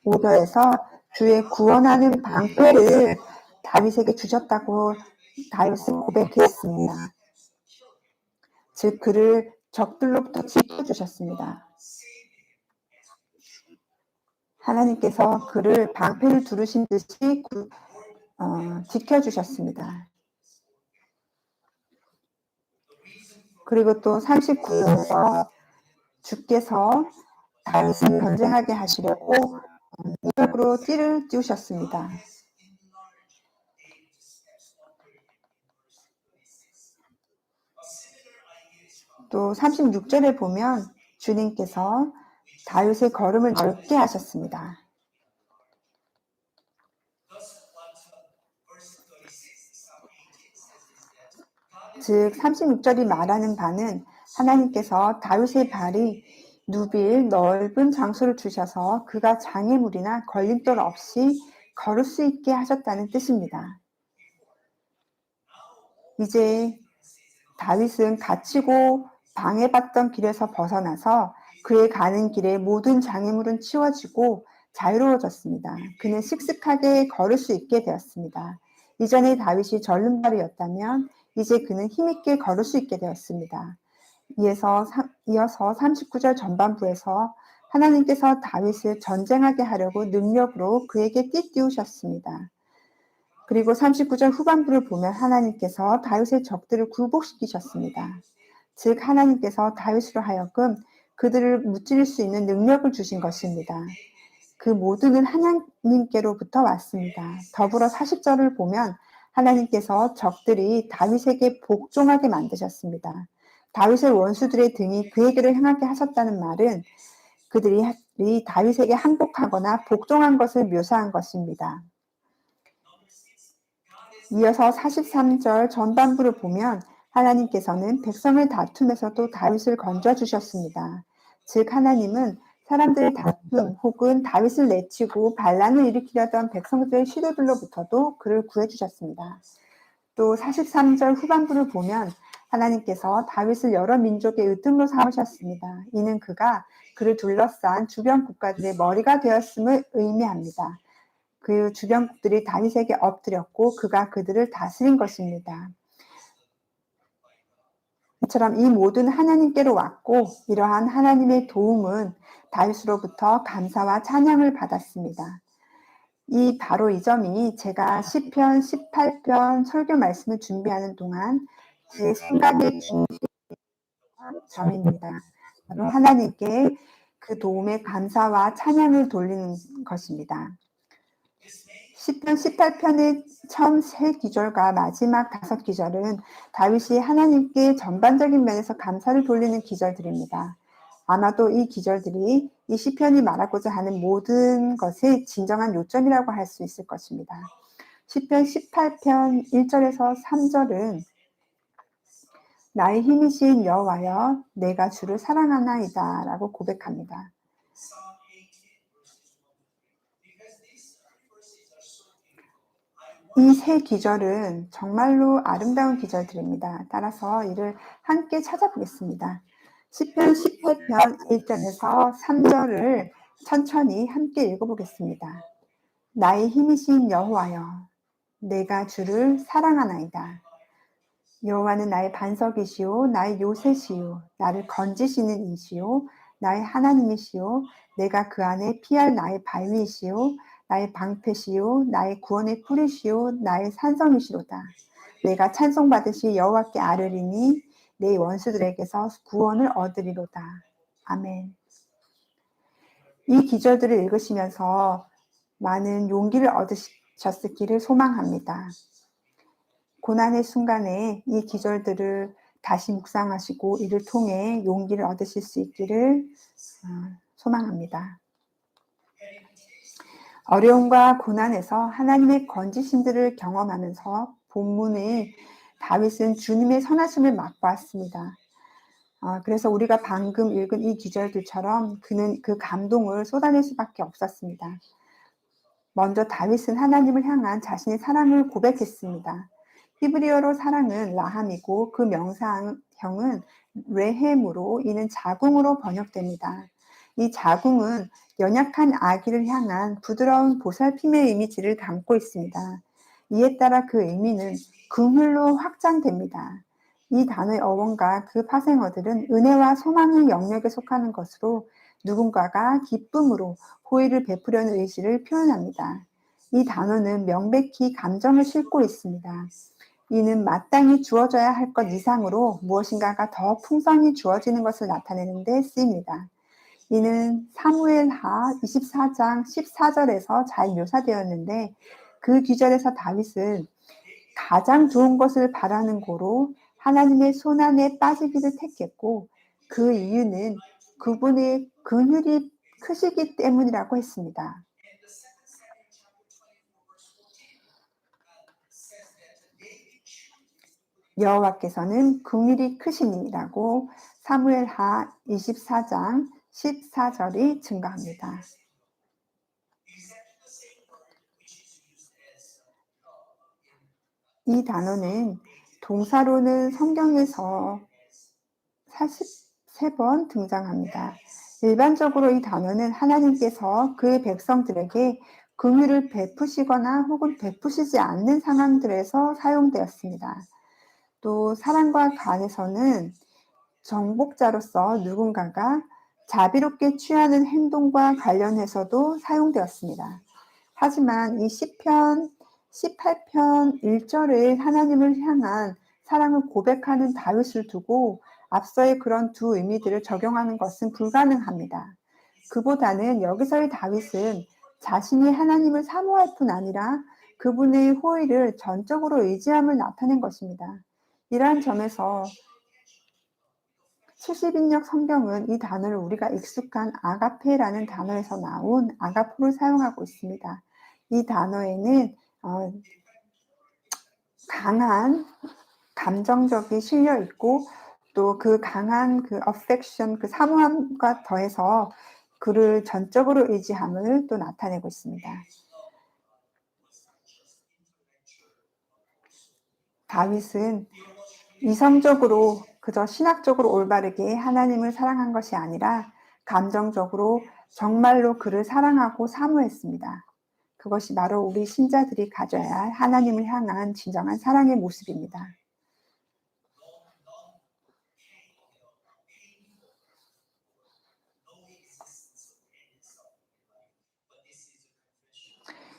35절에서 주의 구원하는 방패를 다윗에게 주셨다고 다윗은 고백했습니다. 즉 그를 적들로부터 지켜주셨습니다. 하나님께서 그를 방패를 두르신 듯이 지켜주셨습니다. 그리고 또 39절에서 주께서 다윗을 전쟁하게 하시려고 이적으로 띠를 띄우셨습니다. 또 36절에 보면 주님께서 다윗의 걸음을 넓게 하셨습니다. 즉 36절이 말하는 바는 하나님께서 다윗의 발이 누빌 넓은 장소를 주셔서 그가 장애물이나 걸림돌 없이 걸을 수 있게 하셨다는 뜻입니다. 이제 다윗은 갇히고 방해받던 길에서 벗어나서 그의 가는 길에 모든 장애물은 치워지고 자유로워졌습니다. 그는 siksik하게 걸을 수 있게 되었습니다. 이전에 다윗이 절름발이었다면 이제 그는 힘있게 걸을 수 있게 되었습니다. 이어서 39절 전반부에서 하나님께서 다윗을 전쟁하게 하려고 능력으로 그에게 띠띠우셨습니다. 그리고 39절 후반부를 보면 하나님께서 다윗의 적들을 굴복시키셨습니다. 즉 하나님께서 다윗으로 하여금 그들을 무찌를 수 있는 능력을 주신 것입니다. 그 모두는 하나님께로부터 왔습니다. 더불어 40절을 보면 하나님께서 적들이 다윗에게 복종하게 만드셨습니다. 다윗의 원수들의 등이 그에게로 향하게 하셨다는 말은 그들이 다윗에게 항복하거나 복종한 것을 묘사한 것입니다. 이어서 43절 전반부를 보면 하나님께서는 백성의 다툼에서도 다윗을 건져주셨습니다. 즉 하나님은 사람들의 다툼 혹은 다윗을 내치고 반란을 일으키려던 백성들의 시도들로부터도 그를 구해주셨습니다. 또 43절 후반부를 보면 하나님께서 다윗을 여러 민족의 으뜸으로 삼으셨습니다. 이는 그가 그를 둘러싼 주변 국가들의 머리가 되었음을 의미합니다. 그 주변국들이 다윗에게 엎드렸고 그가 그들을 다스린 것입니다. 이처럼 이 모든 하나님께로 왔고 이러한 하나님의 도움은 다윗으로부터 감사와 찬양을 받았습니다. 바로 이 점이 제가 시편 18편 설교 말씀을 준비하는 동안 제 생각의 점입니다. 바로 하나님께 그 도움에 감사와 찬양을 돌리는 것입니다. 시편 18편의 처음 3기절과 마지막 5기절은 다윗이 하나님께 전반적인 면에서 감사를 돌리는 기절들입니다. 아마도 이 기절들이 이 시편이 말하고자 하는 모든 것의 진정한 요점이라고 할 수 있을 것입니다. 시편 18편 1절에서 3절은 나의 힘이신 여호와여 내가 주를 사랑하나이다 라고 고백합니다. 이 3기절은 정말로 아름다운 기절들입니다. 따라서 이를 함께 찾아보겠습니다. 시편 18편 1절에서 3절을 천천히 함께 읽어보겠습니다. 나의 힘이신 여호와여 내가 주를 사랑하나이다. 여호와는 나의 반석이시오 나의 요새시오 나를 건지시는 이시오 나의 하나님이시오 내가 그 안에 피할 나의 바위이시오 나의 방패시오 나의 구원의 뿌리시오 나의 산성이시로다. 내가 찬송받으시 여호와께 아뢰리니 내 원수들에게서 구원을 얻으리로다. 아멘. 이 기절들을 읽으시면서 많은 용기를 얻으셨기를 소망합니다. 고난의 순간에 이 기절들을 다시 묵상하시고 이를 통해 용기를 얻으실 수 있기를 소망합니다. 어려움과 고난에서 하나님의 건지심들을 경험하면서 본문의 다윗은 주님의 선하심을 맛보았습니다. 그래서 우리가 방금 읽은 이 기절들처럼 그는 그 감동을 쏟아낼 수밖에 없었습니다. 먼저 다윗은 하나님을 향한 자신의 사랑을 고백했습니다. 히브리어로 사랑은 라함이고 그 명사형은 레헴으로 이는 자궁으로 번역됩니다. 이 자궁은 연약한 아기를 향한 부드러운 보살핌의 이미지를 담고 있습니다. 이에 따라 그 의미는 긍휼로 확장됩니다. 이 단어의 어원과 그 파생어들은 은혜와 소망의 영역에 속하는 것으로 누군가가 기쁨으로 호의를 베푸려는 의지를 표현합니다. 이 단어는 명백히 감정을 싣고 있습니다. 이는 마땅히 주어져야 할 것 이상으로 무엇인가가 더 풍성히 주어지는 것을 나타내는 데 쓰입니다. 이는 사무엘하 24장 14절에서 잘 묘사되었는데 그 귀절에서 다윗은 가장 좋은 것을 바라는 고로 하나님의 손안에 빠지기를 택했고 그 이유는 그분의 긍휼이 크시기 때문이라고 했습니다. 여호와께서는 긍휼이 크시니라고 사무엘하 24장 14절이 증거합니다. 이 단어는 동사로는 성경에서 43번 등장합니다. 일반적으로 이 단어는 하나님께서 그의 백성들에게 긍휼을 베푸시거나 혹은 베푸시지 않는 상황들에서 사용되었습니다. 또 사랑과 관에서는 정복자로서 누군가가 자비롭게 취하는 행동과 관련해서도 사용되었습니다. 하지만 이 시편 18편 1절을 하나님을 향한 사랑을 고백하는 다윗을 두고 앞서의 그런 두 의미들을 적용하는 것은 불가능합니다. 그보다는 여기서의 다윗은 자신이 하나님을 사모할 뿐 아니라 그분의 호의를 전적으로 의지함을 나타낸 것입니다. 이러한 점에서 70인역 성경은 이 단어를 우리가 익숙한 아가페라는 단어에서 나온 아가포를 사용하고 있습니다. 이 단어에는 강한 감정적이 실려 있고 또 그 강한 그 affection, 그 사모함과 더해서 그를 전적으로 의지함을 또 나타내고 있습니다. 다윗은 이성적으로 그저 신학적으로 올바르게 하나님을 사랑한 것이 아니라 감정적으로 정말로 그를 사랑하고 사모했습니다. 그것이 바로 우리 신자들이 가져야 할 하나님을 향한 진정한 사랑의 모습입니다.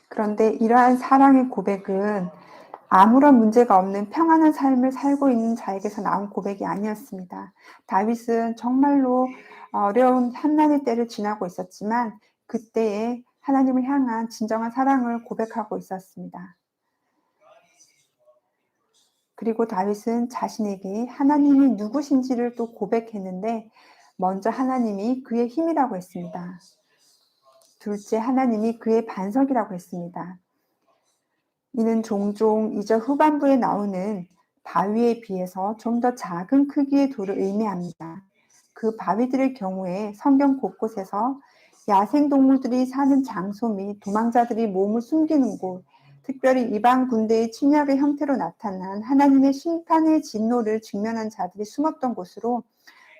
그런데 이러한 사랑의 고백은 아무런 문제가 없는 평안한 삶을 살고 있는 자에게서 나온 고백이 아니었습니다. 다윗은 정말로 어려운 환난의 때를 지나고 있었지만 그때에 하나님을 향한 진정한 사랑을 고백하고 있었습니다. 그리고 다윗은 자신에게 하나님이 누구신지를 또 고백했는데 먼저 하나님이 그의 힘이라고 했습니다. 둘째, 하나님이 그의 반석이라고 했습니다. 이는 종종 2절 후반부에 나오는 바위에 비해서 좀 더 작은 크기의 돌을 의미합니다. 그 바위들의 경우에 성경 곳곳에서 야생동물들이 사는 장소 및 도망자들이 몸을 숨기는 곳, 특별히 이방 군대의 침략의 형태로 나타난 하나님의 심판의 진노를 직면한 자들이 숨었던 곳으로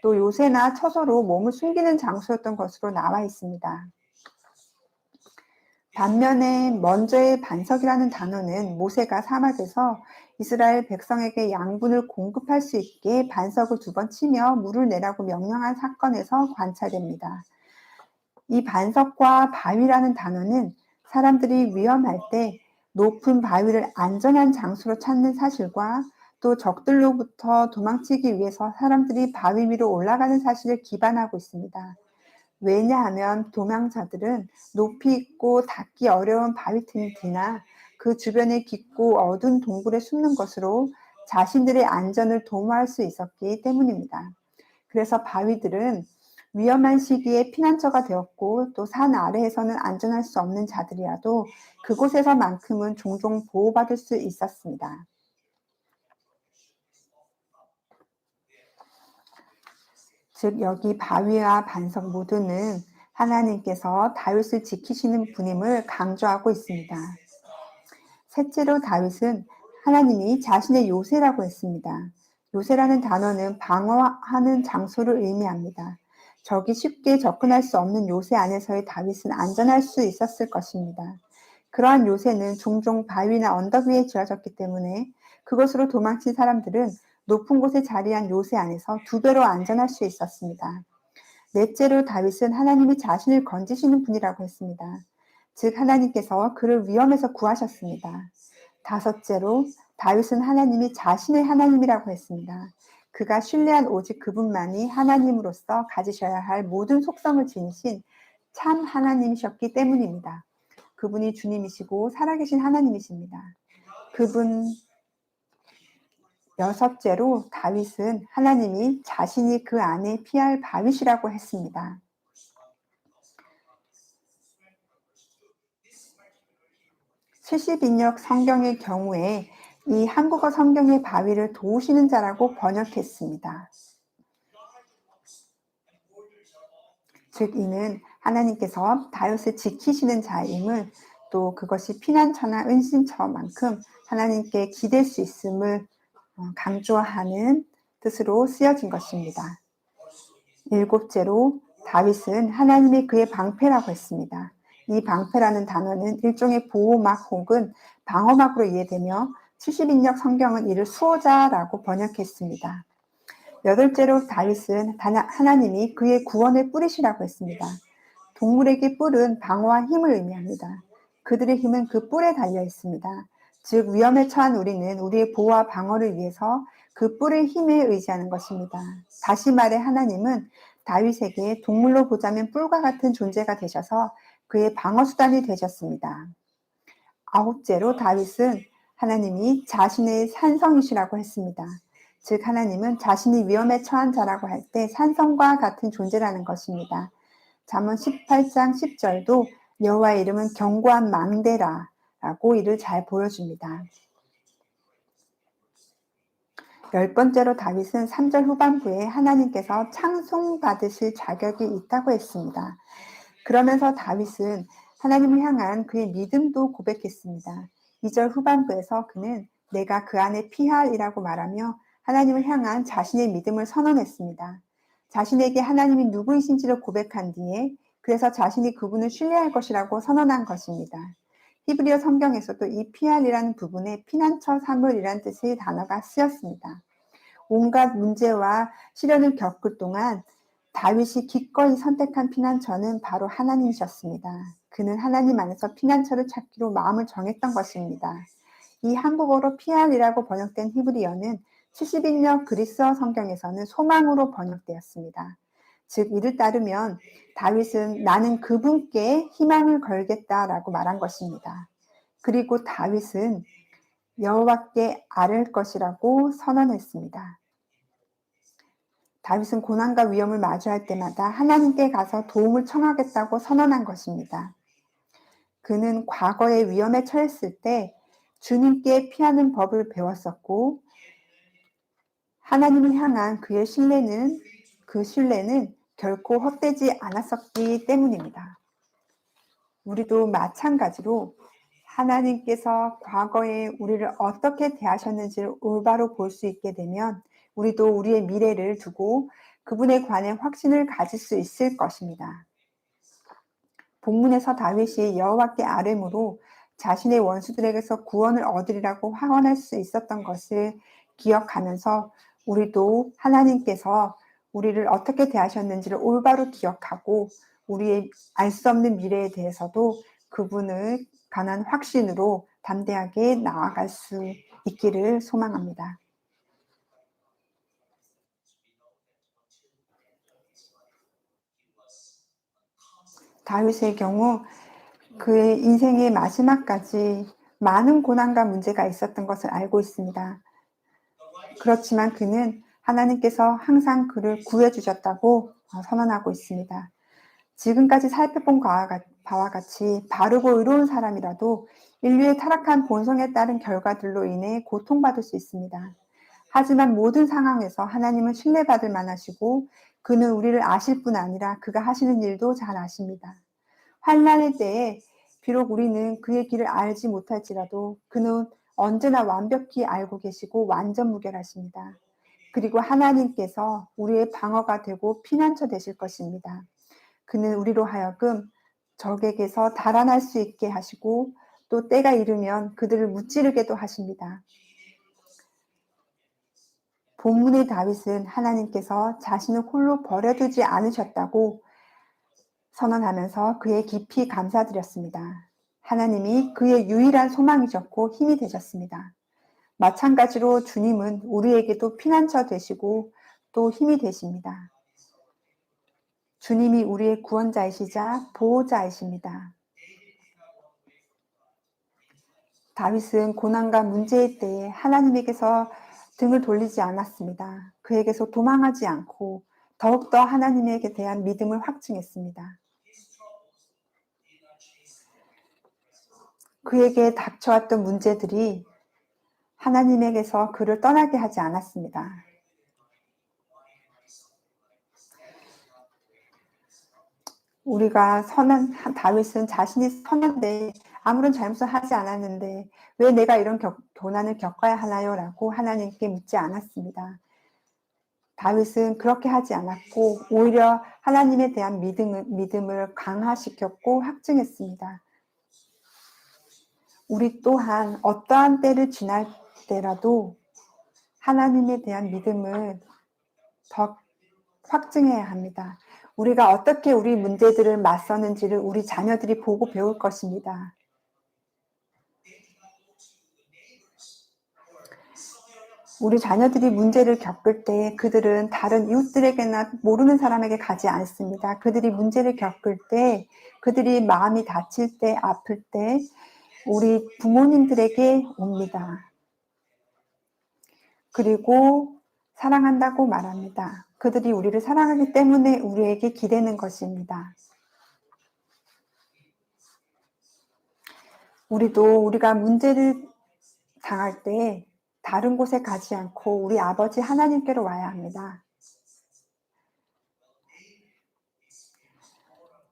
또 요새나 처소로 몸을 숨기는 장소였던 것으로 나와 있습니다. 반면에 먼저의 반석이라는 단어는 모세가 사막에서 이스라엘 백성에게 양분을 공급할 수 있게 반석을 2번 치며 물을 내라고 명령한 사건에서 관찰됩니다. 이 반석과 바위라는 단어는 사람들이 위험할 때 높은 바위를 안전한 장소로 찾는 사실과 또 적들로부터 도망치기 위해서 사람들이 바위 위로 올라가는 사실을 기반하고 있습니다. 왜냐하면 도망자들은 높이 있고 닿기 어려운 바위 틈이나 그 주변의 깊고 어두운 동굴에 숨는 것으로 자신들의 안전을 도모할 수 있었기 때문입니다. 그래서 바위들은 위험한 시기에 피난처가 되었고 또 산 아래에서는 안전할 수 없는 자들이라도 그곳에서만큼은 종종 보호받을 수 있었습니다. 즉 여기 바위와 반석 모두는 하나님께서 다윗을 지키시는 분임을 강조하고 있습니다. 셋째로 다윗은 하나님이 자신의 요새라고 했습니다. 요새라는 단어는 방어하는 장소를 의미합니다. 적이 쉽게 접근할 수 없는 요새 안에서의 다윗은 안전할 수 있었을 것입니다. 그러한 요새는 종종 바위나 언덕 위에 지어졌기 때문에 그것으로 도망친 사람들은 높은 곳에 자리한 요새 안에서 2배로 안전할 수 있었습니다. 넷째로 다윗은 하나님이 자신을 건지시는 분이라고 했습니다. 즉 하나님께서 그를 위험에서 구하셨습니다. 다섯째로 다윗은 하나님이 자신의 하나님이라고 했습니다. 그가 신뢰한 오직 그분만이 하나님으로서 가지셔야 할 모든 속성을 지니신 참 하나님이셨기 때문입니다. 그분이 주님이시고 살아계신 하나님이십니다. 그분 여섯째로 다윗은 하나님이 자신이 그 안에 피할 바위시라고 했습니다. 70인역 성경의 경우에 이 한국어 성경의 바위를 도우시는 자라고 번역했습니다. 즉 이는 하나님께서 다윗을 지키시는 자임을, 또 그것이 피난처나 은신처만큼 하나님께 기댈 수 있음을 강조하는 뜻으로 쓰여진 것입니다. 일곱째로 다윗은 하나님이 그의 방패라고 했습니다. 이 방패라는 단어는 일종의 보호막 혹은 방어막으로 이해되며 70인역 성경은 이를 수호자라고 번역했습니다. 여덟째로 다윗은 하나님이 그의 구원을 뿌리시라고 했습니다. 동물에게 뿔은 방어와 힘을 의미합니다. 그들의 힘은 그 뿔에 달려 있습니다. 즉 위험에 처한 우리는 우리의 보호와 방어를 위해서 그 뿔의 힘에 의지하는 것입니다. 다시 말해 하나님은 다윗에게 동물로 보자면 뿔과 같은 존재가 되셔서 그의 방어 수단이 되셨습니다. 아홉째로 다윗은 하나님이 자신의 산성이시라고 했습니다. 즉 하나님은 자신이 위험에 처한 자라고 할 때 산성과 같은 존재라는 것입니다. 잠언 18장 10절도 여호와의 이름은 견고한 망대라라고 이를 잘 보여줍니다. 열 번째로 다윗은 3절 후반부에 하나님께서 찬송받으실 자격이 있다고 했습니다. 그러면서 다윗은 하나님을 향한 그의 믿음도 고백했습니다. 2절 후반부에서 그는 내가 그 안에 피할이라고 말하며 하나님을 향한 자신의 믿음을 선언했습니다. 자신에게 하나님이 누구이신지를 고백한 뒤에 그래서 자신이 그분을 신뢰할 것이라고 선언한 것입니다. 히브리어 성경에서도 이 피할이라는 부분에 피난처 사물이라는 뜻의 단어가 쓰였습니다. 온갖 문제와 시련을 겪을 동안 다윗이 기꺼이 선택한 피난처는 바로 하나님이셨습니다. 그는 하나님 안에서 피난처를 찾기로 마음을 정했던 것입니다. 이 한국어로 피할이라고 번역된 히브리어는 70인역 그리스어 성경에서는 소망으로 번역되었습니다. 즉 이를 따르면 다윗은 나는 그분께 희망을 걸겠다라고 말한 것입니다. 그리고 다윗은 여호와께 아뢰을 것이라고 선언했습니다. 다윗은 고난과 위험을 마주할 때마다 하나님께 가서 도움을 청하겠다고 선언한 것입니다. 그는 과거에 위험에 처했을 때 주님께 피하는 법을 배웠었고 하나님을 향한 그의 신뢰는 결코 헛되지 않았었기 때문입니다. 우리도 마찬가지로 하나님께서 과거에 우리를 어떻게 대하셨는지를 올바로 볼 수 있게 되면 우리도 우리의 미래를 두고 그분에 관해 확신을 가질 수 있을 것입니다. 본문에서 다윗이 여호와께 아뢰므로 자신의 원수들에게서 구원을 얻으리라고 확언할 수 있었던 것을 기억하면서 우리도 하나님께서 우리를 어떻게 대하셨는지를 올바로 기억하고 우리의 알 수 없는 미래에 대해서도 그분을 관한 확신으로 담대하게 나아갈 수 있기를 소망합니다. 다윗의 경우 그의 인생의 마지막까지 많은 고난과 문제가 있었던 것을 알고 있습니다. 그렇지만 그는 하나님께서 항상 그를 구해주셨다고 선언하고 있습니다. 지금까지 살펴본 바와 같이 바르고 의로운 사람이라도 인류의 타락한 본성에 따른 결과들로 인해 고통받을 수 있습니다. 하지만 모든 상황에서 하나님은 신뢰받을 만하시고 그는 우리를 아실 뿐 아니라 그가 하시는 일도 잘 아십니다. 환난의 때에 비록 우리는 그의 길을 알지 못할지라도 그는 언제나 완벽히 알고 계시고 완전 무결하십니다. 그리고 하나님께서 우리의 방어가 되고 피난처 되실 것입니다. 그는 우리로 하여금 적에게서 달아날 수 있게 하시고 또 때가 이르면 그들을 무찌르게도 하십니다. 본문의 다윗은 하나님께서 자신을 홀로 버려두지 않으셨다고 선언하면서 그에 깊이 감사드렸습니다. 하나님이 그의 유일한 소망이셨고 힘이 되셨습니다. 마찬가지로 주님은 우리에게도 피난처 되시고 또 힘이 되십니다. 주님이 우리의 구원자이시자 보호자이십니다. 다윗은 고난과 문제의 때에 하나님에게서 등을 돌리지 않았습니다. 그에게서 도망하지 않고 더욱더 하나님에게 대한 믿음을 확증했습니다. 그에게 닥쳐왔던 문제들이 하나님에게서 그를 떠나게 하지 않았습니다. 우리가 다윗은 자신이 선한데 아무런 잘못을 하지 않았는데 왜 내가 이런 고난을 겪어야 하나요? 라고 하나님께 묻지 않았습니다. 다윗은 그렇게 하지 않았고 오히려 하나님에 대한 믿음을 강화시켰고 확증했습니다. 우리 또한 어떠한 때를 지날 때라도 하나님에 대한 믿음을 더 확증해야 합니다. 우리가 어떻게 우리 문제들을 맞서는지를 우리 자녀들이 보고 배울 것입니다. 우리 자녀들이 문제를 겪을 때 그들은 다른 이웃들에게나 모르는 사람에게 가지 않습니다. 그들이 문제를 겪을 때, 그들이 마음이 다칠 때, 아플 때 우리 부모님들에게 옵니다. 그리고 사랑한다고 말합니다. 그들이 우리를 사랑하기 때문에 우리에게 기대는 것입니다. 우리도 우리가 문제를 당할 때 다른 곳에 가지 않고 우리 아버지 하나님께로 와야 합니다.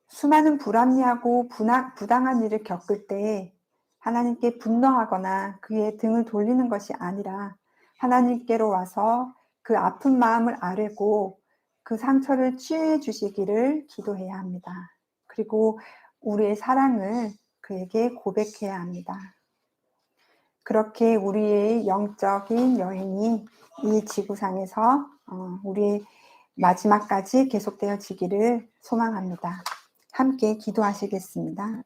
수많은 불합리하고 부당한 일을 겪을 때 하나님께 분노하거나 그의 등을 돌리는 것이 아니라 하나님께로 와서 그 아픈 마음을 아뢰고 그 상처를 치유해 주시기를 기도해야 합니다. 그리고 우리의 사랑을 그에게 고백해야 합니다. 그렇게 우리의 영적인 여행이 이 지구상에서 우리의 마지막까지 계속되어지기를 소망합니다. 함께 기도하시겠습니다.